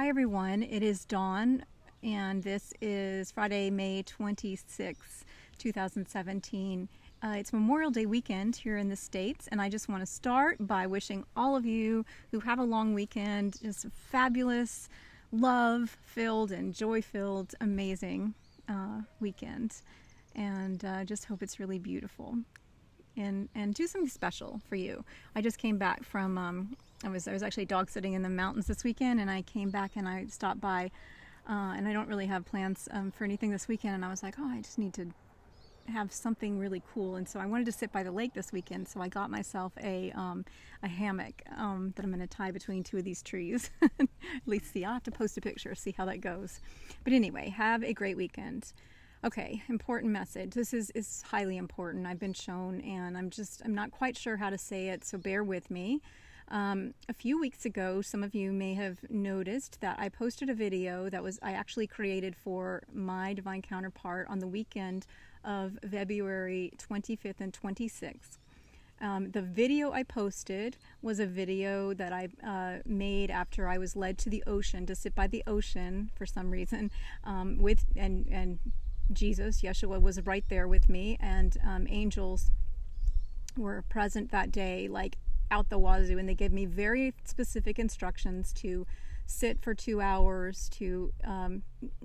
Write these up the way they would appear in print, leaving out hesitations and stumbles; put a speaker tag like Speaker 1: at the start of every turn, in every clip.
Speaker 1: Hi everyone, it is Dawn, and this is Friday, May 26, 2017. It's Memorial Day weekend here in the States, and I just want to start by wishing all of you who have a long weekend just a fabulous, love-filled and joy-filled, amazing weekend. And just hope it's really beautiful. And do something special for you. I just came back from I was actually dog sitting in the mountains this weekend, and I came back and I stopped by, and I don't really have plans for anything this weekend, and I was like, oh, I just need to have something really cool. And so I wanted to sit by the lake this weekend, so I got myself a hammock that I'm going to tie between two of these trees. At least see, I'll have to post a picture, see how that goes. But anyway, have a great weekend. Okay, important message. This is highly important. I've been shown, and I'm not quite sure how to say it, so bear with me. A few weeks ago, some of you may have noticed that I posted a video that I actually created for my divine counterpart on the weekend of February 25th and 26th. The video I posted was a video that I made after I was led to the ocean, to sit by the ocean for some reason, and Jesus, Yeshua, was right there with me, and angels were present that day, like out the wazoo, and they gave me very specific instructions to sit for 2 hours, to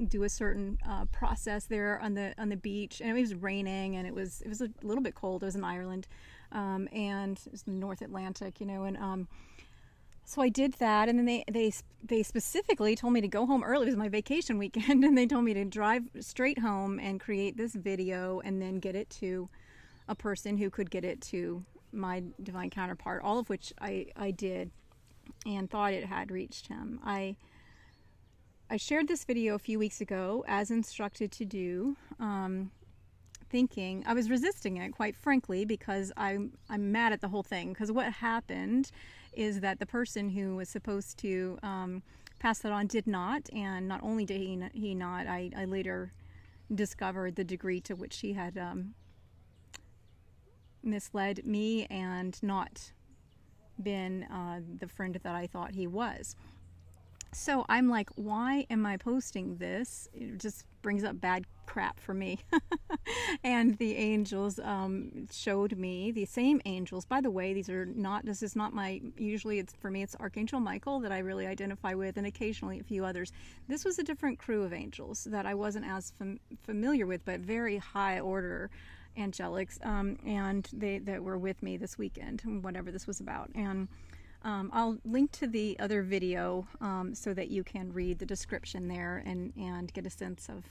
Speaker 1: do a certain process there on the beach. And it was raining, and it was a little bit cold. It was in Ireland, and it was the North Atlantic, and so I did that, and then they specifically told me to go home early. It was my vacation weekend, and they told me to drive straight home and create this video and then get it to a person who could get it to my divine counterpart, all of which I did and thought it had reached him. I shared this video a few weeks ago as instructed to do, thinking I was resisting it, quite frankly, because I'm mad at the whole thing, because what happened is that the person who was supposed to pass that on did not, and not only did he not, I later discovered the degree to which he had misled me and not been the friend that I thought he was. So I'm like, why am I posting this? It just brings up bad crap for me. And the angels showed me, the same angels, by the way, this is not my, usually for me it's Archangel Michael that I really identify with, and occasionally a few others. This was a different crew of angels that I wasn't as familiar with, but very high order angelics, and that were with me this weekend, whatever this was about. And I'll link to the other video so that you can read the description there and get a sense of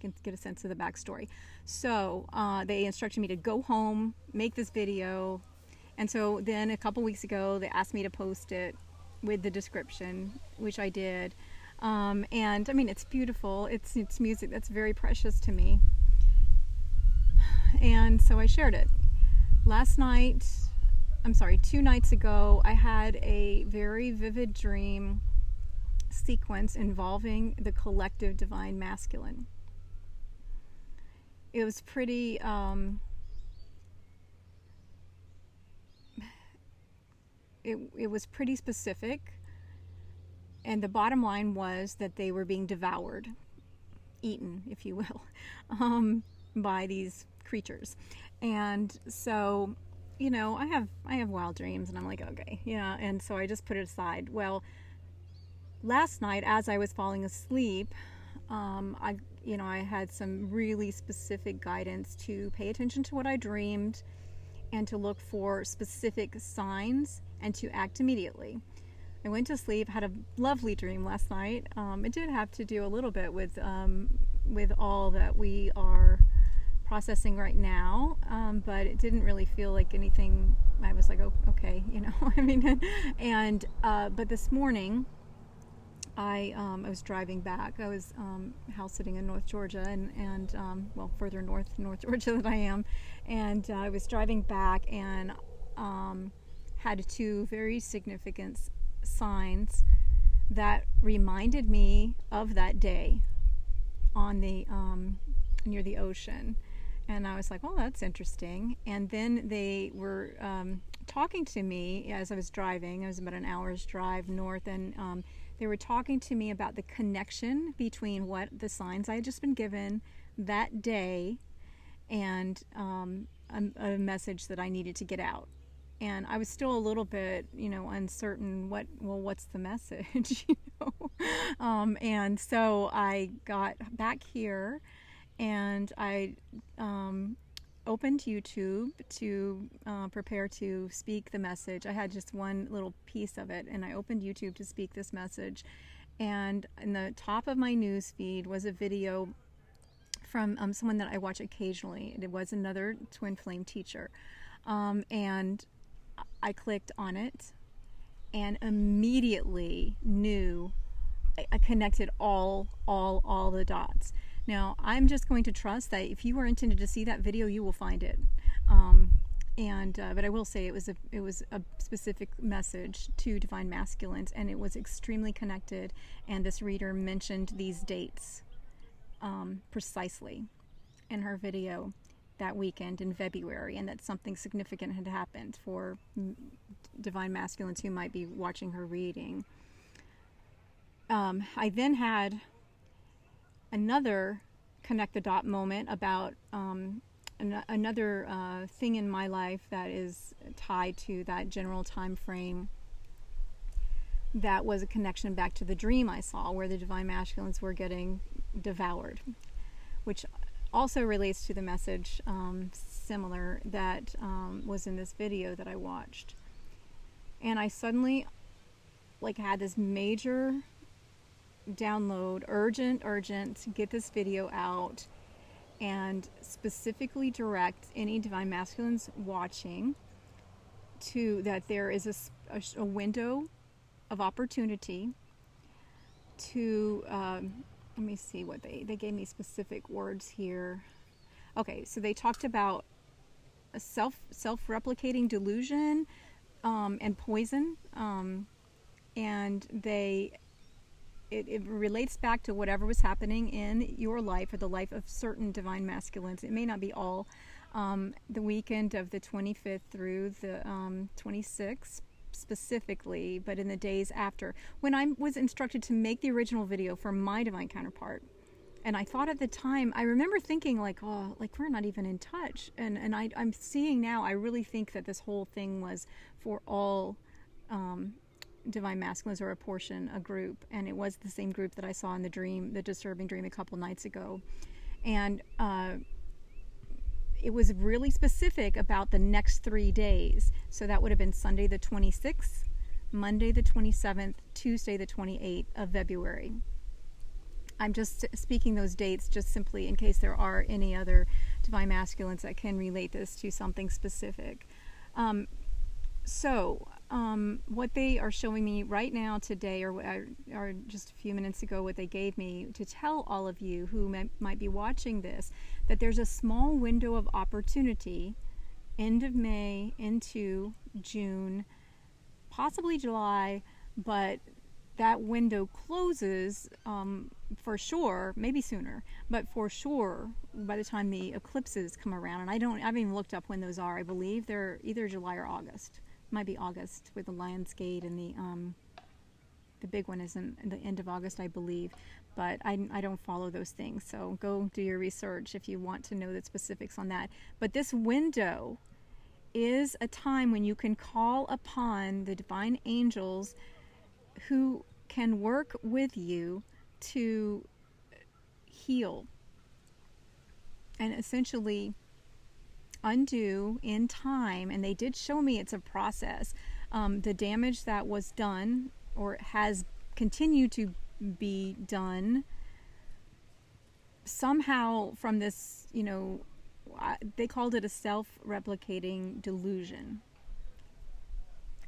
Speaker 1: the backstory. So they instructed me to go home, make this video, and so then a couple weeks ago they asked me to post it with the description, which I did. And I mean, it's beautiful. It's music that's very precious to me. And so I shared it. 2 nights ago, I had a very vivid dream sequence involving the collective divine masculine. It was pretty, it was pretty specific, and the bottom line was that they were being devoured, eaten, if you will, by these creatures. And so, I have wild dreams, and I'm like, okay, yeah. And so I just put it aside. Well, last night as I was falling asleep, I had some really specific guidance to pay attention to what I dreamed and to look for specific signs and to act immediately. I went to sleep, had a lovely dream last night. It did have to do a little bit with all that we are processing right now, but it didn't really feel like anything. I was like, oh, okay, I mean, and but this morning I was driving back. I was house sitting in North Georgia, and further north Georgia than I am, and I was driving back and had 2 very significant signs that reminded me of that day on the near the ocean. And I was like, well, that's interesting. And then they were talking to me as I was driving. It was about an hour's drive north, and they were talking to me about the connection between what the signs I had just been given that day and a message that I needed to get out. And I was still a little bit, uncertain. What's the message? And so I got back here, and I opened YouTube to prepare to speak the message. I had just one little piece of it, and I opened YouTube to speak this message. And in the top of my news feed was a video from someone that I watch occasionally. It was another twin flame teacher. And I clicked on it and immediately knew, I connected all the dots. Now, I'm just going to trust that if you are intended to see that video, you will find it. But I will say it was a specific message to divine masculines, and it was extremely connected. And this reader mentioned these dates precisely in her video that weekend in February, and that something significant had happened for divine masculines who might be watching her reading. I then had another connect the dot moment about another thing in my life that is tied to that general time frame. That was a connection back to the dream I saw where the divine masculines were getting devoured, which also relates to the message similar that was in this video that I watched. And I suddenly had this major download, urgent, get this video out, and specifically direct any divine masculines watching to that there is a window of opportunity to let me see what they gave me specific words here. Okay, so they talked about a self-replicating delusion and poison, and it relates back to whatever was happening in your life or the life of certain divine masculines. It may not be all. The weekend of the 25th through the 26th specifically, but in the days after, when I was instructed to make the original video for my divine counterpart. And I thought at the time, I remember thinking we're not even in touch. And I'm seeing now, I really think that this whole thing was for all divine masculines, or a group. And it was the same group that I saw in the disturbing dream a couple nights ago. And it was really specific about the next 3 days. So that would have been Sunday the 26th, Monday the 27th, Tuesday the 28th of February. I'm just speaking those dates just simply in case there are any other divine masculines that can relate this to something specific. What they are showing me right now today, or just a few minutes ago, what they gave me to tell all of you who might be watching this, that there's a small window of opportunity, end of May into June, possibly July, but that window closes for sure, maybe sooner, but for sure by the time the eclipses come around. And I haven't even looked up when those are. I believe they're either July or August. Might be August with the Lion's Gate, and the big one is in the end of August, I believe. But I don't follow those things, so go do your research if you want to know the specifics on that. But this window is a time when you can call upon the divine angels who can work with you to heal and essentially undo in time. And they did show me it's a process. The damage that was done or has continued to be done somehow from this, they called it a self-replicating delusion.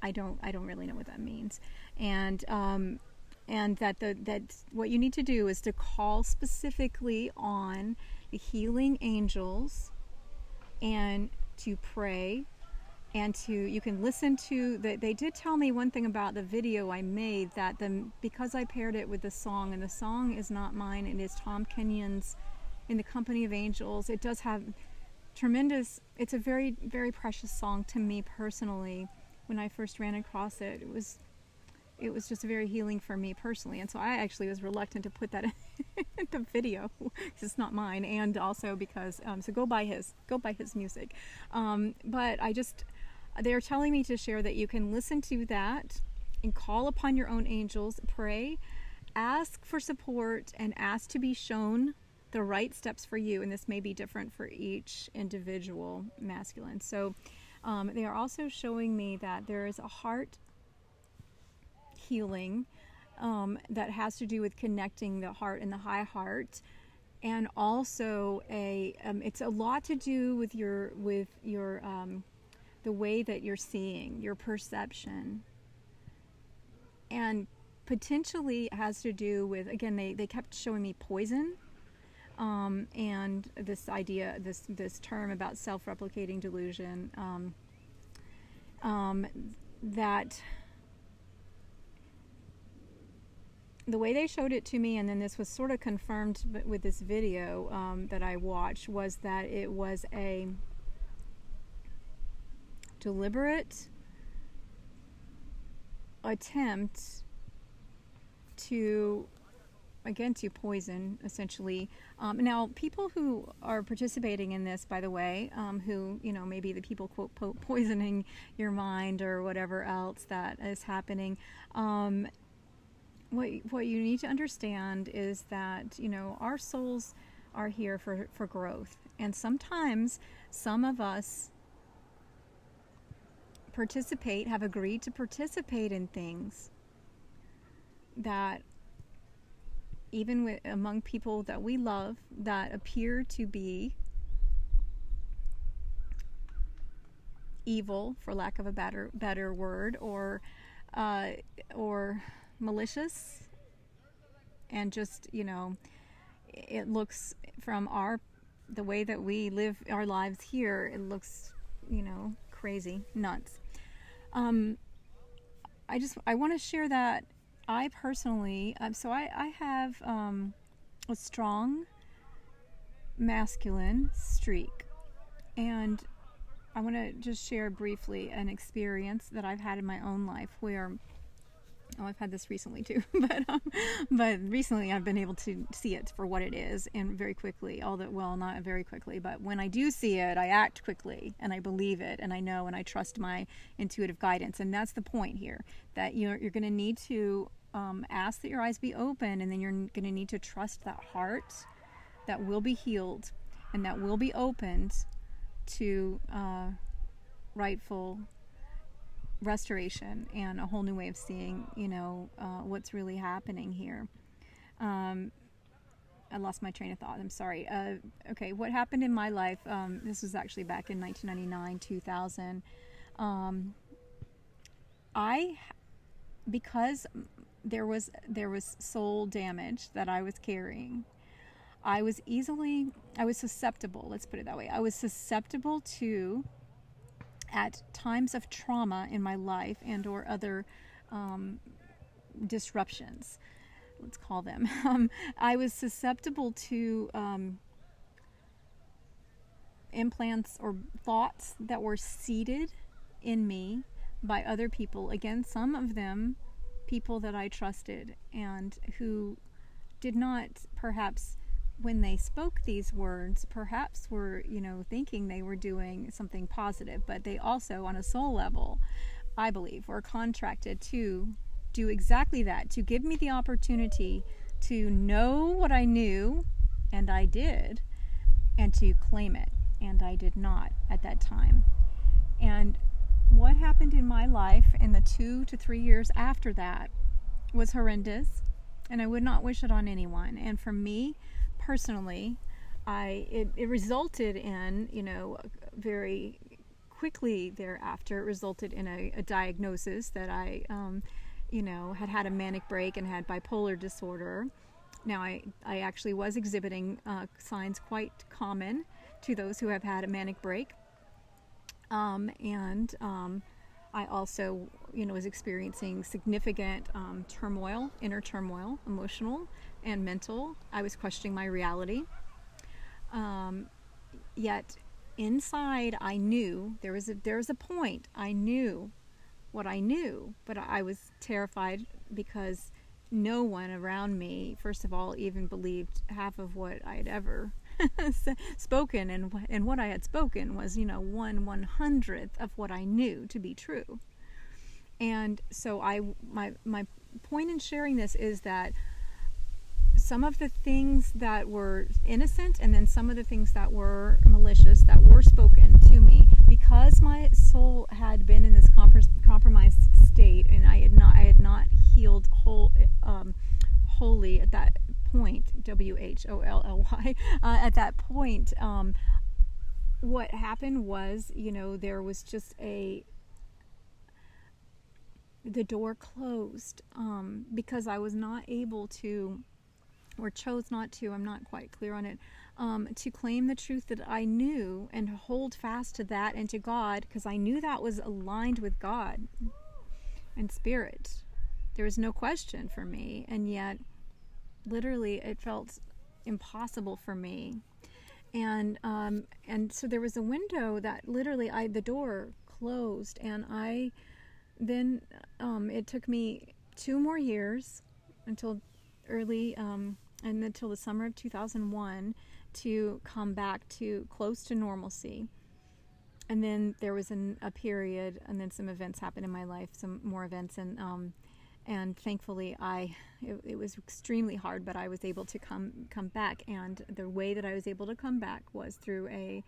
Speaker 1: I don't really know what that means. And that what you need to do is to call specifically on the healing angels and to pray, and you can listen to they did tell me one thing about the video I made, that because I paired it with the song, and the song is not mine, it is Tom Kenyon's, In the Company of Angels. It does have tremendous. It's a very, very precious song to me personally. When I first ran across it, it was just very healing for me personally, and so I actually was reluctant to put that in the video because it's not mine, and also because so go buy his music. But they're telling me to share that you can listen to that and call upon your own angels, pray, ask for support, and ask to be shown the right steps for you. And this may be different for each individual masculine. So they are also showing me that there is a heart healing that has to do with connecting the heart and the high heart, and also it's a lot to do with your the way that you're seeing, your perception, and potentially has to do with, again, they kept showing me poison, and this idea, this term about self-replicating delusion, that the way they showed it to me, and then this was sort of confirmed with this video that I watched, was that it was a deliberate attempt to poison, essentially. Now, people who are participating in this, by the way, who, maybe the people, quote, poisoning your mind or whatever else that is happening, what you need to understand is that, our souls are here for growth. And sometimes some of us have agreed to participate in things that, even among people that we love, that appear to be evil, for lack of a better word, or malicious, and just, it looks, from the way that we live our lives here, it looks, crazy, nuts. I want to share that I personally, so I have a strong masculine streak, and I want to just share briefly an experience that I've had in my own life where, I've had this recently too, but recently I've been able to see it for what it is, and very quickly, not very quickly, but when I do see it, I act quickly, and I believe it, and I know, and I trust my intuitive guidance. And that's the point here, that you're going to need to ask that your eyes be open, and then you're going to need to trust that heart that will be healed and that will be opened to rightful restoration and a whole new way of seeing, what's really happening here. I lost my train of thought. I'm sorry. Okay, what happened in my life? This was actually back in 1999, 2000. Because there was soul damage that I was carrying, I was susceptible. Let's put it that way. I was susceptible to, at times of trauma in my life and or other disruptions, let's call them, I was susceptible to implants or thoughts that were seeded in me by other people. Again, some of them people that I trusted, and who did not, perhaps when they spoke these words, perhaps were, thinking they were doing something positive, but they also, on a soul level, I believe, were contracted to do exactly that, to give me the opportunity to know what I knew, and I did, and to claim it, and I did not at that time. And what happened in my life in the 2 to 3 years after that was horrendous, and I would not wish it on anyone. And for me personally, it resulted in, very quickly thereafter, it resulted in a diagnosis that I had a manic break and had bipolar disorder. Now, I actually was exhibiting signs quite common to those who have had a manic break. And I also, was experiencing significant turmoil, inner turmoil, emotional and mental. I was questioning my reality. Yet inside I knew there was a point I knew what I knew, but I was terrified because no one around me, first of all, even believed half of what I had ever spoken, and what I had spoken was, 1/100th of what I knew to be true. And so my point in sharing this is that some of the things that were innocent, and then some of the things that were malicious, that were spoken to me, because my soul had been in this compromised state, and I had not healed wholly at that point, WHOLLY, at that point. What happened was, there was just the door closed, because I was not able to, or chose not to, I'm not quite clear on it, to claim the truth that I knew and hold fast to that and to God, because I knew that was aligned with God and Spirit. There was no question for me, and yet literally it felt impossible for me. And so there was a window that literally the door closed, and then it took me 2 more years until and until the summer of 2001 to come back to close to normalcy. And then there was a period, and then some events happened in my life, some more events, and thankfully it was extremely hard, but I was able to come back. And the way that I was able to come back was through a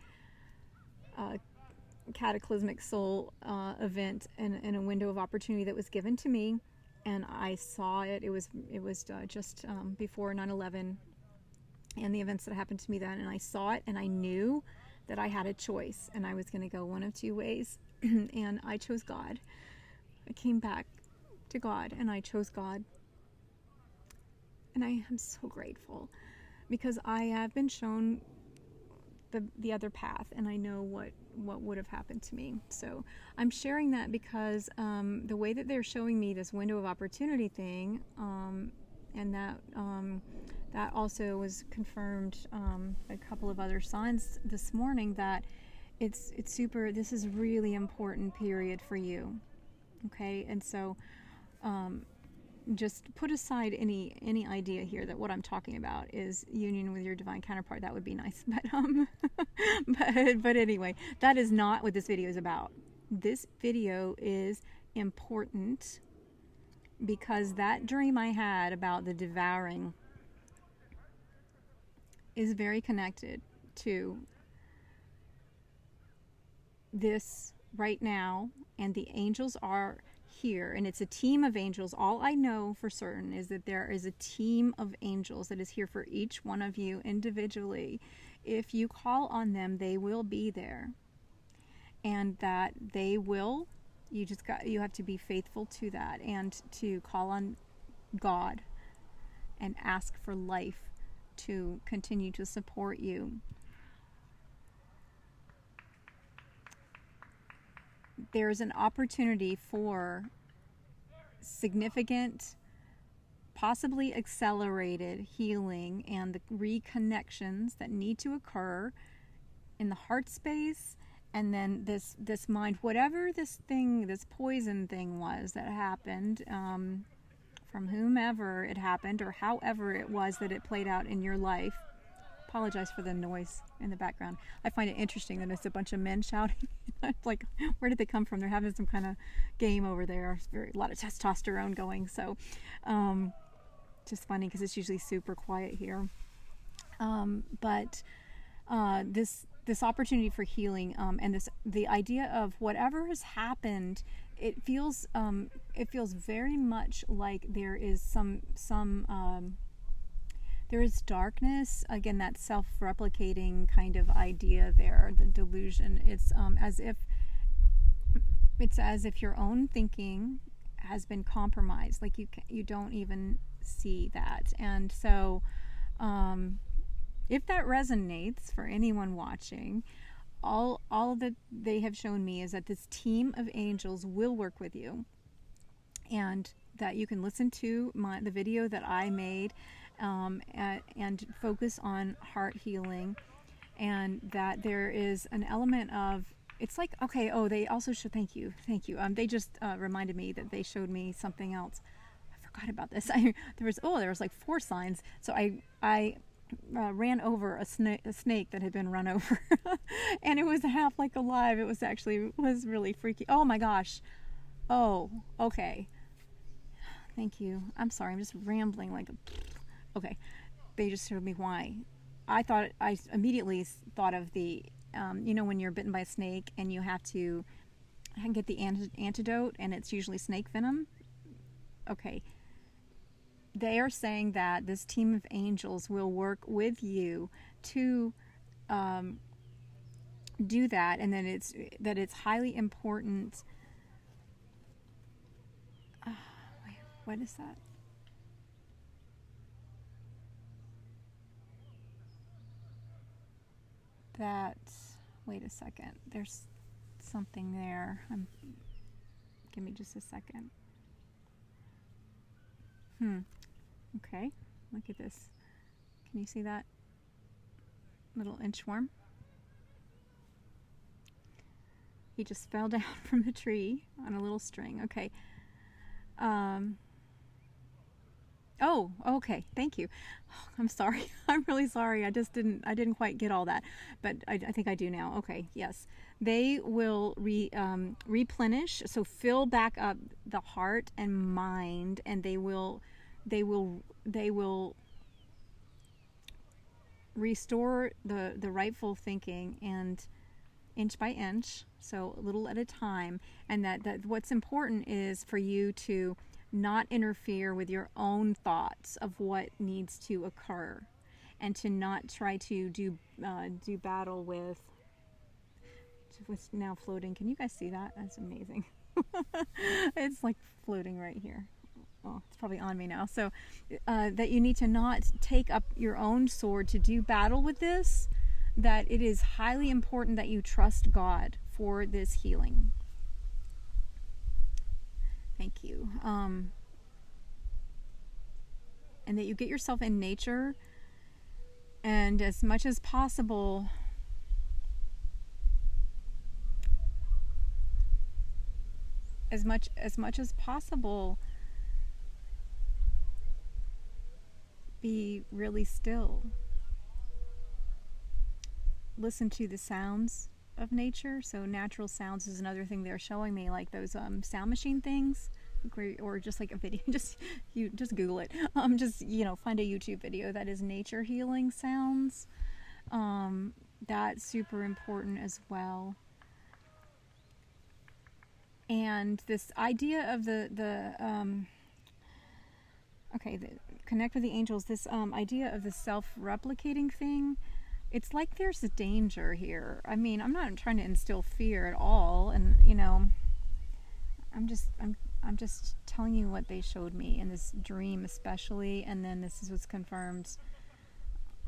Speaker 1: cataclysmic soul event and a window of opportunity that was given to me. And I saw it. It was just before 9/11 and the events that happened to me then. And I saw it, and I knew that I had a choice, and I was going to go one of 2 ways. And I chose God. I came back to God, and I chose God. And I am so grateful, because I have been shown the other path, and I know what would have happened to me. So I'm sharing that because the way that they're showing me this window of opportunity thing, and that also was confirmed a couple of other signs this morning, that it's super, this is a really important period for you. Okay, and so just put aside any idea here that what I'm talking about is union with your divine counterpart. That would be nice, but but anyway, that is not what this video is about. This video is important because that dream I had about the devouring is very connected to this right now, and the angels are here, and it's a team of angels. All I know for certain is that there is a team of angels that is here for each one of you individually. If you call on them, they will be there, and that they will, you have to be faithful to that, and to call on God and ask for life to continue to support you. There's an opportunity for significant, possibly accelerated healing and the reconnections that need to occur in the heart space, and then this mind, whatever this poison thing was that happened, from whomever it happened, or however it was that it played out in your life. Apologize for the noise in the background. I find it interesting that it's a bunch of men shouting. It's like, where did they come from? They're having some kind of game over there. There's a lot of testosterone going. So just funny, because it's usually super quiet here. But this opportunity for healing, and the idea of whatever has happened, it feels very much like there is there is darkness. Again, that self-replicating kind of idea there, the delusion. It's as if your own thinking has been compromised. Like you don't even see that. And so, if that resonates for anyone watching, all that they have shown me is that this team of angels will work with you, and that you can listen to the video that I made, and focus on heart healing, and that there is an element of, it's like, okay, oh, they also should, thank you. They just reminded me that they showed me something else. I forgot about this. There was like 4 signs. So I ran over a snake that had been run over, and it was half like alive. It was really freaky. Oh my gosh. Oh, okay. Thank you. I'm sorry. I'm just rambling like okay. They just showed me why. I immediately thought of the, when you're bitten by a snake and you have to get the antidote, and it's usually snake venom. Okay. They are saying that this team of angels will work with you to do that, and then it's highly important. Wait, what is that? Wait a second. There's something there. Give me just a second. Okay, look at this. Can you see that little inchworm? He just fell down from a tree on a little string. Okay. Oh, okay. Thank you. Oh, I'm sorry. I'm really sorry. I didn't quite get all that, but I think I do now. Okay. Yes. They will replenish. So fill back up the heart and mind, and they will restore the rightful thinking, and inch by inch, so a little at a time. And that what's important is for you to not interfere with your own thoughts of what needs to occur, and to not try to do battle with what's now floating. Can you guys see that? That's amazing. It's like floating right here. Oh, it's probably on me now. So that you need to not take up your own sword to do battle with this, that it is highly important that you trust God for this healing. Thank you. And that you get yourself in nature, and as much as possible, as much as possible, be really still. Listen to the sounds of nature. So natural sounds is another thing they're showing me, like those sound machine things, or just like a video. Just Google it. Just find a YouTube video that is nature healing sounds. That's super important as well. And this idea of the connect with the angels, this idea of the self-replicating thing, it's like there's a danger here. I mean, I'm not trying to instill fear at all, and I'm just telling you what they showed me in this dream especially, and then this is what's confirmed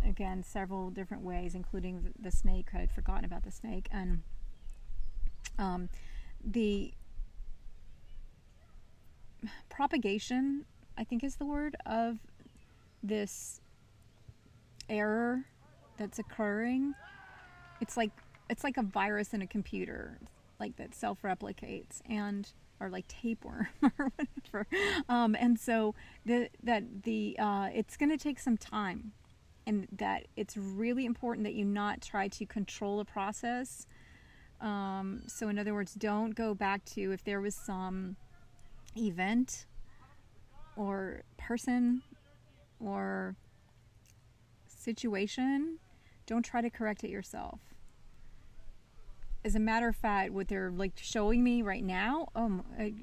Speaker 1: again several different ways, including the snake. I had forgotten about the snake, and the propagation, I think is the word, of this error that's occurring. It's like a virus in a computer, like that self-replicates, or like tapeworm or whatever. And so it's going to take some time, and that it's really important that you not try to control the process. So in other words, don't go back to, if there was some event or person or situation, don't try to correct it yourself. As a matter of fact, what they're like showing me right now,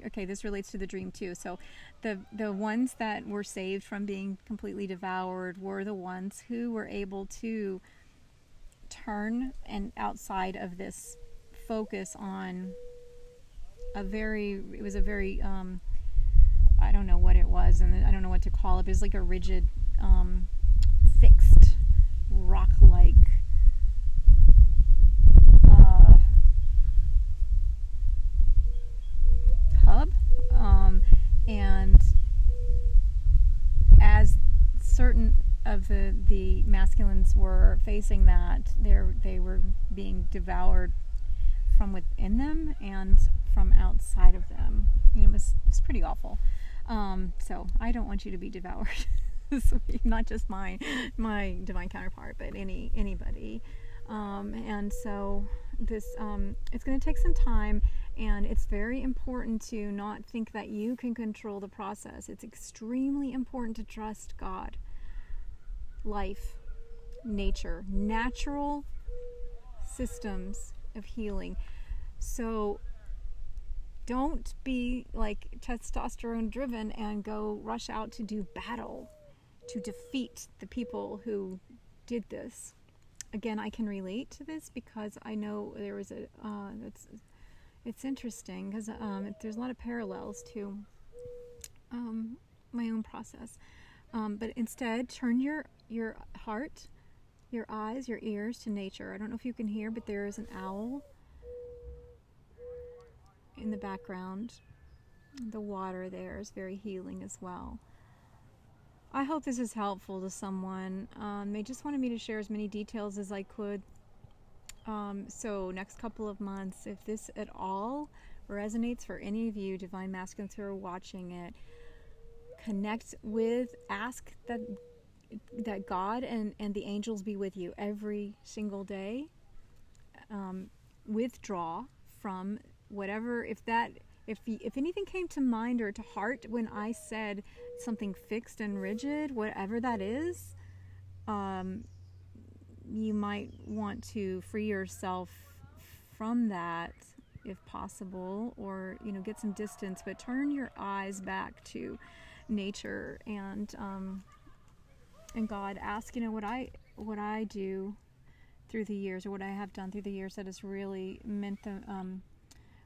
Speaker 1: okay, this relates to the dream too. So the ones that were saved from being completely devoured were the ones who were able to turn and outside of this focus on a very I don't know what it was, and I don't know what to call it, but it was like a rigid, fixed, rock-like hub, and as certain of the masculines were facing that. They were being devoured from within them and from outside of them. It was pretty awful. So I don't want you to be devoured this week, not just my divine counterpart, but anybody. And so this it's going to take some time, and it's very important to not think that you can control the process. It's extremely important to trust God, life, nature, natural systems of healing. So don't be like testosterone driven and go rush out to do battle to defeat the people who did this. Again, I can relate to this because I know there was it's interesting because there's a lot of parallels to my own process. But instead, turn your heart, your eyes, your ears to nature. I don't know if you can hear, but there is an owl in the background. The water there is very healing as well. I hope this is helpful to someone. They just wanted me to share as many details as I could. So next couple of months, if this at all resonates for any of you divine masculines who are watching it, connect with, ask that God and the angels be with you every single day. Withdraw from whatever, if anything came to mind or to heart when I said something fixed and rigid, whatever that is, you might want to free yourself from that if possible, or get some distance, but turn your eyes back to nature and God. Ask what I do through the years, or what I have done through the years that has really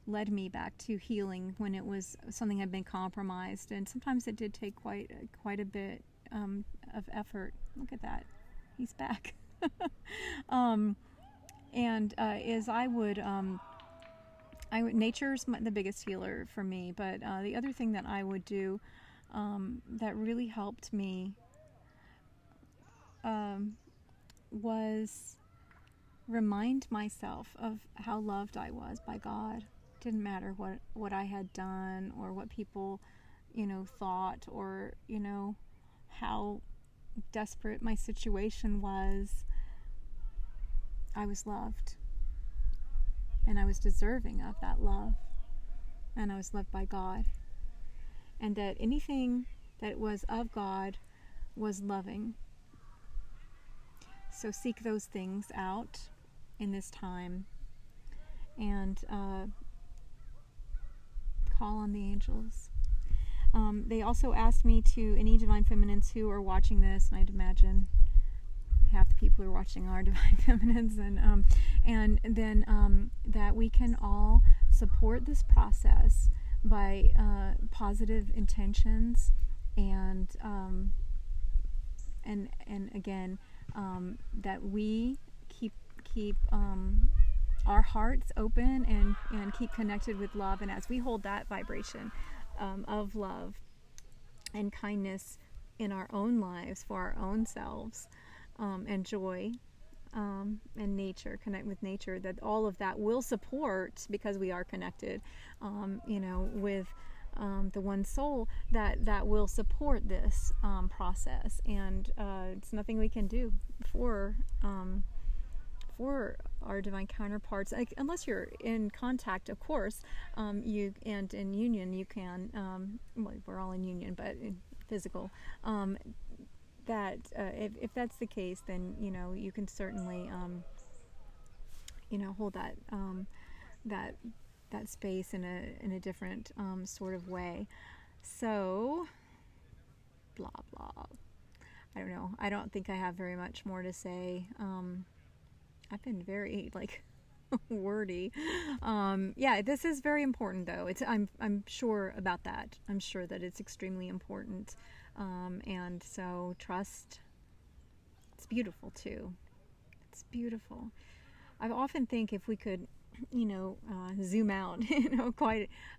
Speaker 1: led me back to healing when it was something had been compromised. And sometimes it did take quite a bit of effort. Look at that, he's back. As I would nature's the biggest healer for me, but the other thing that I would do that really helped me was remind myself of how loved I was by God. Didn't matter what I had done or what people thought, or how desperate my situation was. I was loved, and I was deserving of that love, and I was loved by God, and that anything that was of God was loving. So seek those things out in this time, and call on the angels. They also asked me to, any divine feminines who are watching this, and I'd imagine half the people who are watching are divine feminines, and then that we can all support this process by positive intentions, and again, that we keep our hearts open and keep connected with love. And as we hold that vibration of love and kindness in our own lives for our own selves, and joy, and nature, connect with nature, that all of that will support, because we are connected with the one soul, that will support this process. And it's nothing we can do for our divine counterparts, unless you're in contact, of course, you and in union, you can, well, we're all in union, but in physical, that if that's the case, then you can certainly hold that space in a different sort of way. So blah blah, I don't know, I don't think I have very much more to say. I've been very wordy. Yeah, this is very important, though. I'm sure about that. I'm sure that it's extremely important. And so trust. It's beautiful too. It's beautiful. I often think if we could, zoom out,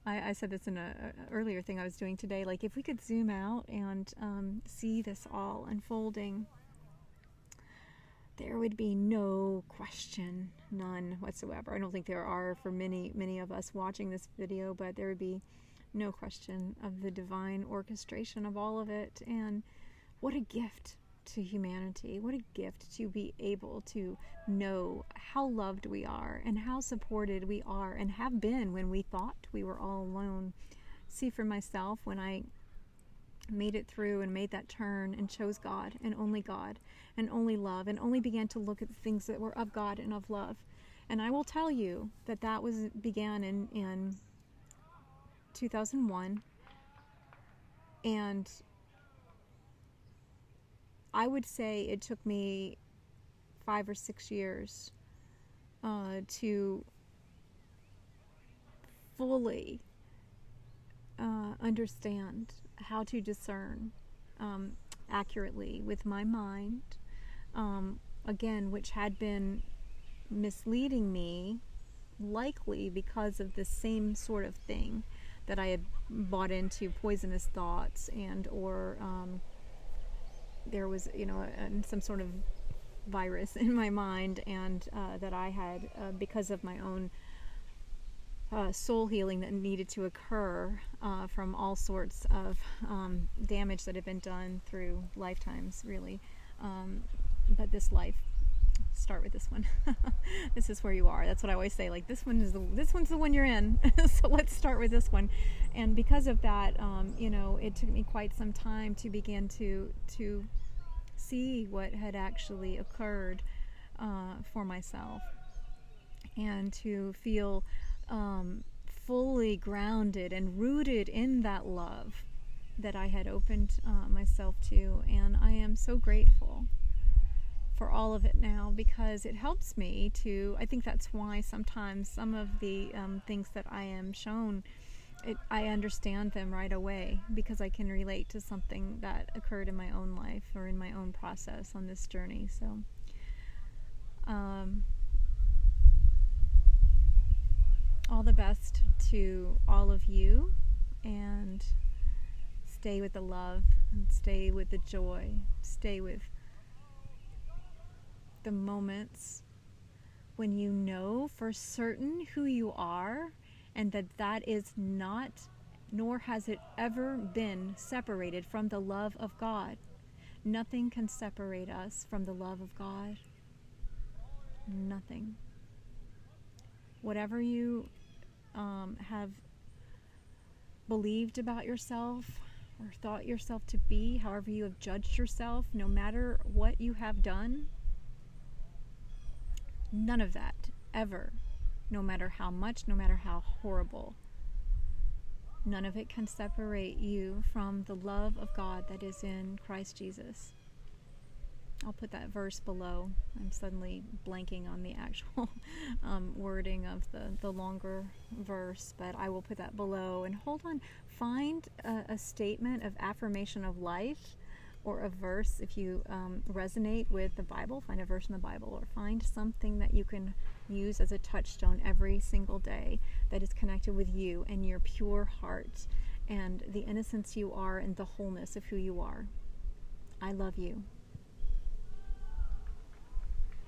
Speaker 1: I said this in a earlier thing I was doing today, if we could zoom out and see this all unfolding there would be no question, none whatsoever. I don't think there are for many of us watching this video, but there would be no question of the divine orchestration of all of it. And what a gift to humanity. What a gift to be able to know how loved we are and how supported we are and have been when we thought we were all alone. See, for myself, when I made it through and made that turn and chose God and only love, and only began to look at the things that were of God and of love. And I will tell you that began in 2001, and I would say it took me 5 or 6 years to fully understand how to discern accurately with my mind, again, which had been misleading me, likely because of the same sort of thing that I had bought into, poisonous thoughts, and or there was, some sort of virus in my mind, and that I had, because of my own soul healing that needed to occur from all sorts of damage that had been done through lifetimes, really. But this life, start with this one. This is where you are. That's what I always say. Like, this one's the one you're in. So let's start with this one. And because of that, it took me quite some time to begin to see what had actually occurred for myself, and to feel fully grounded and rooted in that love that I had opened myself to. And I am so grateful for all of it now, because it helps me to, I think that's why sometimes some of the things that I am shown, I understand them right away, because I can relate to something that occurred in my own life or in my own process on this journey. So all the best to all of you, and stay with the love, and stay with the joy, stay with the moments when you know for certain who you are, and that is not, nor has it ever been, separated from the love of God. Nothing can separate us from the love of God. Nothing. Whatever you have believed about yourself or thought yourself to be, however you have judged yourself, no matter what you have done, none of that ever, no matter how much, no matter how horrible, none of it can separate you from the love of God that is in Christ Jesus. I'll put that verse below. I'm suddenly blanking on the actual wording of the longer verse, but I will put that below. And hold on, find a statement of affirmation of life, or a verse. If you resonate with the Bible, find a verse in the Bible, or find something that you can use as a touchstone every single day that is connected with you and your pure heart and the innocence you are and the wholeness of who you are. I love you.